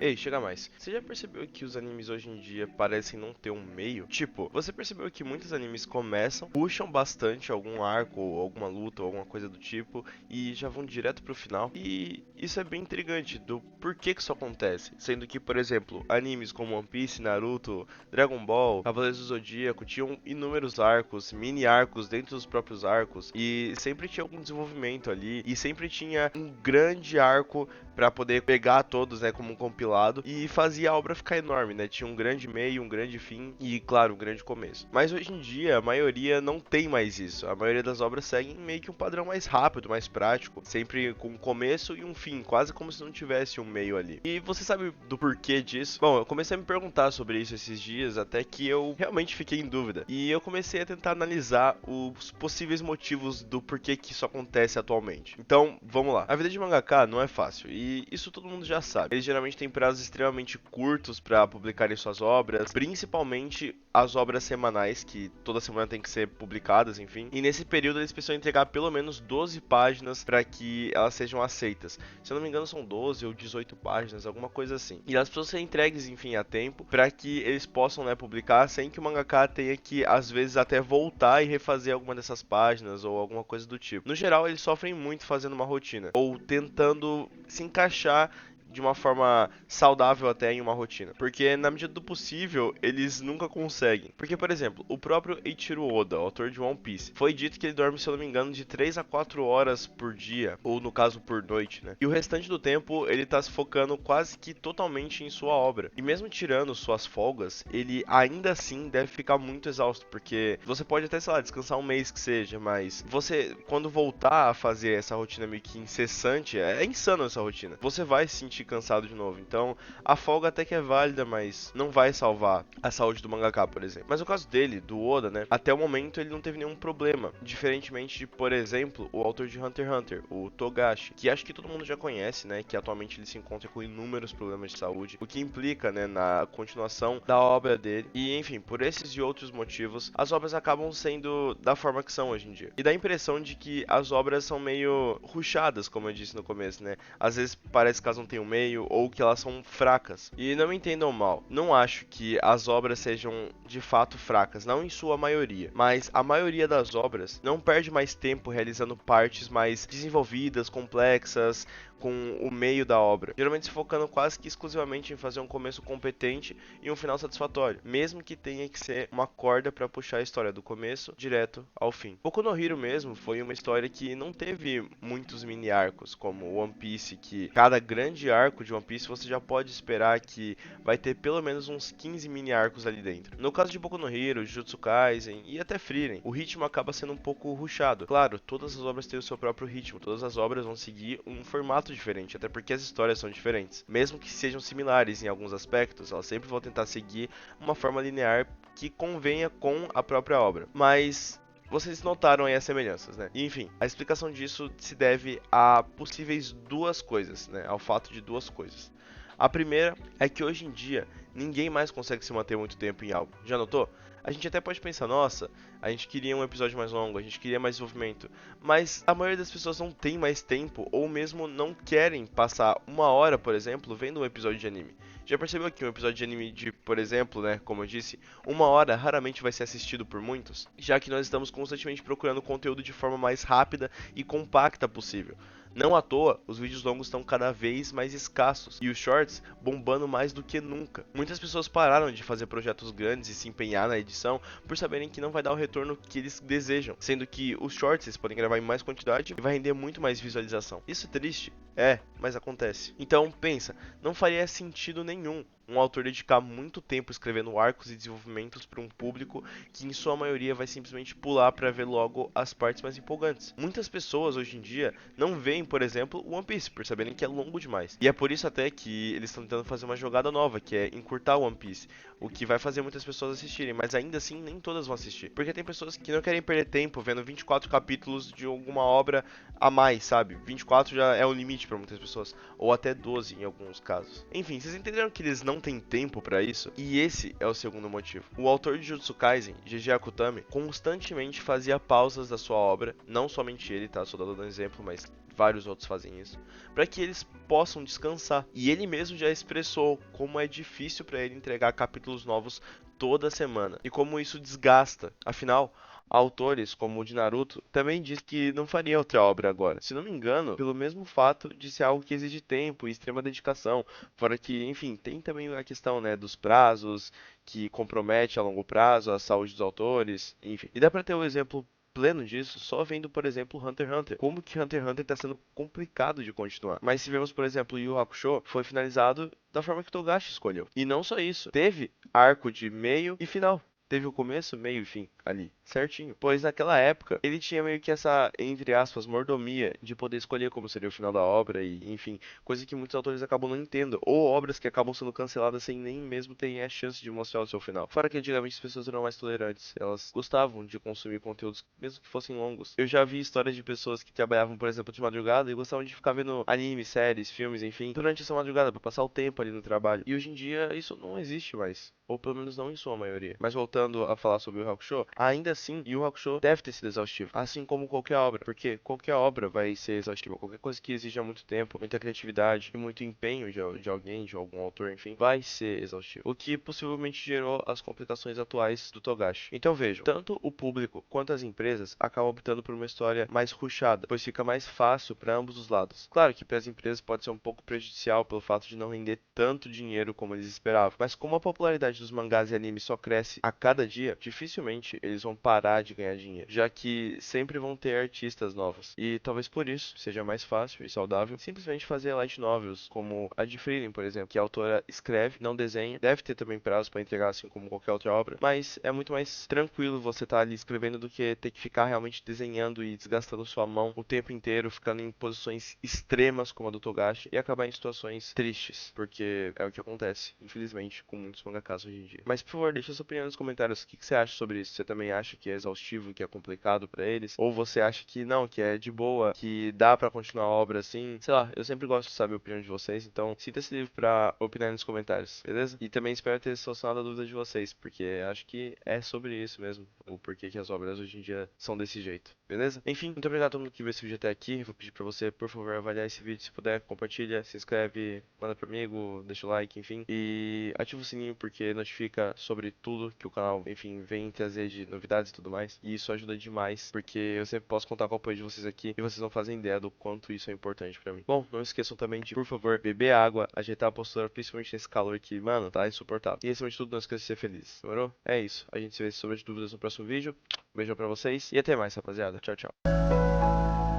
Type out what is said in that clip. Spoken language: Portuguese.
Ei, chega mais. Você já percebeu que os animes hoje em dia parecem não ter um meio? Tipo, você percebeu que muitos animes começam, puxam bastante algum arco, ou alguma luta, ou alguma coisa do tipo, e já vão direto pro final? E isso é bem intrigante do porquê que isso acontece. Sendo que, por exemplo, animes como One Piece, Naruto, Dragon Ball, Cavaleiros do Zodíaco tinham inúmeros arcos, mini arcos dentro dos próprios arcos, e sempre tinha algum desenvolvimento ali, e sempre tinha um grande arco pra poder pegar todos, né, como um compilado e fazia a obra ficar enorme, né? Tinha um grande meio, um grande fim e, claro, um grande começo. Mas hoje em dia, a maioria não tem mais isso. A maioria das obras seguem meio que um padrão mais rápido, mais prático, sempre com um começo e um fim, quase como se não tivesse um meio ali. E você sabe do porquê disso? Bom, eu comecei a me perguntar sobre isso esses dias, até que eu realmente fiquei em dúvida. E eu comecei a tentar analisar os possíveis motivos do porquê que isso acontece atualmente. Então, vamos lá. A vida de mangaka não é fácil e isso todo mundo já sabe. Eles geralmente têm prazos extremamente curtos para publicarem suas obras, principalmente as obras semanais, que toda semana tem que ser publicadas, enfim. E nesse período eles precisam entregar pelo menos 12 páginas para que elas sejam aceitas. Se eu não me engano, são 12 ou 18 páginas, alguma coisa assim. E elas precisam ser entregues, enfim, a tempo, para que eles possam, né, publicar sem que o mangaka tenha que, às vezes, até voltar e refazer alguma dessas páginas ou alguma coisa do tipo. No geral, eles sofrem muito fazendo uma rotina ou tentando se encaixar de uma forma saudável até em uma rotina. Porque na medida do possível, eles nunca conseguem. Porque, por exemplo, o próprio Eiichiro Oda, autor de One Piece, foi dito que ele dorme, se eu não me engano, de 3 a 4 horas por dia, ou no caso por noite, né? E o restante do tempo, ele tá se focando quase que totalmente em sua obra. E mesmo tirando suas folgas, ele ainda assim deve ficar muito exausto, porque você pode até, sei lá, descansar um mês que seja, mas você, quando voltar a fazer essa rotina meio que incessante, é insano essa rotina, você vai se sentir cansado de novo. Então, a folga até que é válida, mas não vai salvar a saúde do mangaka, por exemplo. Mas no caso dele, do Oda, né, até o momento ele não teve nenhum problema, diferentemente de, por exemplo, o autor de Hunter x Hunter, o Togashi, que acho que todo mundo já conhece, né, que atualmente ele se encontra com inúmeros problemas de saúde, o que implica, né, na continuação da obra dele. E, enfim, por esses e outros motivos, as obras acabam sendo da forma que são hoje em dia. E dá a impressão de que as obras são meio ruchadas, como eu disse no começo, né? Às vezes parece que elas não têm um meio ou que elas são fracas. E não me entendam mal, não acho que as obras sejam de fato fracas, não em sua maioria, mas a maioria das obras não perde mais tempo realizando partes mais desenvolvidas, complexas, com o meio da obra, geralmente se focando quase que exclusivamente em fazer um começo competente e um final satisfatório, mesmo que tenha que ser uma corda para puxar a história do começo direto ao fim. Boku no Hero mesmo foi uma história que não teve muitos mini arcos, como One Piece, que cada grande arco de One Piece você já pode esperar que vai ter pelo menos uns 15 mini arcos ali dentro. No caso de Boku no Hero, Jujutsu Kaisen e até Frieren, o ritmo acaba sendo um pouco rushado. Claro, todas as obras têm o seu próprio ritmo, todas as obras vão seguir um formato diferente, até porque as histórias são diferentes. Mesmo que sejam similares em alguns aspectos, elas sempre vão tentar seguir uma forma linear que convenha com a própria obra. Mas vocês notaram aí as semelhanças, né? E, enfim, a explicação disso se deve a possíveis duas coisas, né? Ao fato de duas coisas. A primeira é que hoje em dia ninguém mais consegue se manter muito tempo em algo. Já notou? A gente até pode pensar, nossa, a gente queria um episódio mais longo, a gente queria mais desenvolvimento, mas a maioria das pessoas não tem mais tempo ou mesmo não querem passar uma hora, por exemplo, vendo um episódio de anime. Já percebeu que um episódio de anime de, por exemplo, né, como eu disse, uma hora raramente vai ser assistido por muitos, já que nós estamos constantemente procurando conteúdo de forma mais rápida e compacta possível. Não à toa, os vídeos longos estão cada vez mais escassos e os shorts bombando mais do que nunca. Muitas pessoas pararam de fazer projetos grandes e se empenhar na edição por saberem que não vai dar o retorno que eles desejam, sendo que os shorts eles podem gravar em mais quantidade e vai render muito mais visualização. Isso é triste? É, mas acontece. Então pensa, não faria sentido nenhum um autor dedicar muito tempo escrevendo arcos e desenvolvimentos para um público que em sua maioria vai simplesmente pular para ver logo as partes mais empolgantes. Muitas pessoas hoje em dia não veem, por exemplo, o One Piece por saberem que é longo demais. E é por isso até que eles estão tentando fazer uma jogada nova, que é encurtar o One Piece, o que vai fazer muitas pessoas assistirem, mas ainda assim nem todas vão assistir. Porque tem pessoas que não querem perder tempo vendo 24 capítulos de alguma obra a mais, sabe? 24 já é o limite para muitas pessoas, ou até 12 em alguns casos. Enfim, vocês entenderam que eles não têm tempo para isso? E esse é o segundo motivo. O autor de Jujutsu Kaisen, Gege Akutami, constantemente fazia pausas da sua obra, não somente ele, tá? Só dando um exemplo, mas vários outros fazem isso, para que eles possam descansar. E ele mesmo já expressou como é difícil para ele entregar capítulos novos toda semana e como isso desgasta. Afinal, autores como o de Naruto também diz que não faria outra obra agora. Se não me engano, pelo mesmo fato de ser algo que exige tempo e extrema dedicação. Fora que, enfim, tem também a questão, né, dos prazos, que compromete a longo prazo a saúde dos autores, enfim. E dá pra ter um exemplo pleno disso só vendo, por exemplo, Hunter x Hunter. Como que Hunter x Hunter tá sendo complicado de continuar. Mas se vemos, por exemplo, Yu Yu Hakusho, foi finalizado da forma que Togashi escolheu. E não só isso, teve arco de meio e final. Teve o começo, meio e fim ali, certinho. Pois naquela época, ele tinha meio que essa, entre aspas, mordomia de poder escolher como seria o final da obra e, enfim, coisa que muitos autores acabam não entendendo. Ou obras que acabam sendo canceladas sem nem mesmo ter a chance de mostrar o seu final. Fora que antigamente as pessoas eram mais tolerantes. Elas gostavam de consumir conteúdos, mesmo que fossem longos. Eu já vi histórias de pessoas que trabalhavam, por exemplo, de madrugada e gostavam de ficar vendo animes, séries, filmes, enfim, durante essa madrugada, pra passar o tempo ali no trabalho. E hoje em dia isso não existe mais. Ou pelo menos não em sua maioria. Mas voltando a falar sobre o Yu Hakusho, ainda assim, Yu Yu Hakusho deve ter sido exaustivo. Assim como qualquer obra. Porque qualquer obra vai ser exaustiva. Qualquer coisa que exija muito tempo, muita criatividade e muito empenho de alguém, de algum autor, enfim, vai ser exaustivo. O que possivelmente gerou as complicações atuais do Togashi. Então vejam, tanto o público quanto as empresas acabam optando por uma história mais rushada, pois fica mais fácil para ambos os lados. Claro que para as empresas pode ser um pouco prejudicial pelo fato de não render tanto dinheiro como eles esperavam. Mas como a popularidade dos mangás e animes só cresce a cada dia, dificilmente eles vão parar de ganhar dinheiro, já que sempre vão ter artistas novos. E talvez por isso seja mais fácil e saudável simplesmente fazer light novels, como a de Frieren, por exemplo, que a autora escreve, não desenha, deve ter também prazo para entregar assim como qualquer outra obra, mas é muito mais tranquilo você estar ali escrevendo do que ter que ficar realmente desenhando e desgastando sua mão o tempo inteiro, ficando em posições extremas como a do Togashi e acabar em situações tristes, porque é o que acontece, infelizmente, com muitos mangakas hoje em dia. Mas por favor, deixa sua opinião nos comentários. O que você acha sobre isso? Você também acha que é exaustivo, que é complicado pra eles? Ou você acha que não, que é de boa, que dá pra continuar a obra assim? Sei lá, eu sempre gosto de saber a opinião de vocês, então sinta-se livre pra opinar nos comentários, beleza? E também espero ter solucionado a dúvida de vocês, porque acho que é sobre isso mesmo, o porquê que as obras hoje em dia são desse jeito, beleza? Enfim, muito obrigado a todo mundo que viu esse vídeo até aqui. Vou pedir pra você, por favor, avaliar esse vídeo se puder, compartilha, se inscreve, manda pro amigo, deixa o like, enfim. E ativa o sininho porque notifica sobre tudo que o canal, enfim, vem trazer de novidades e tudo mais. E isso ajuda demais, porque eu sempre posso contar com o apoio de vocês aqui e vocês não fazem ideia do quanto isso é importante pra mim. Bom, não esqueçam também de, por favor, beber água, ajeitar a postura, principalmente nesse calor que, mano, tá insuportável. E acima de tudo, não esqueça de ser feliz, demorou? É isso. A gente se vê sobre as dúvidas no próximo vídeo. Um beijão pra vocês e até mais, rapaziada. Tchau, tchau.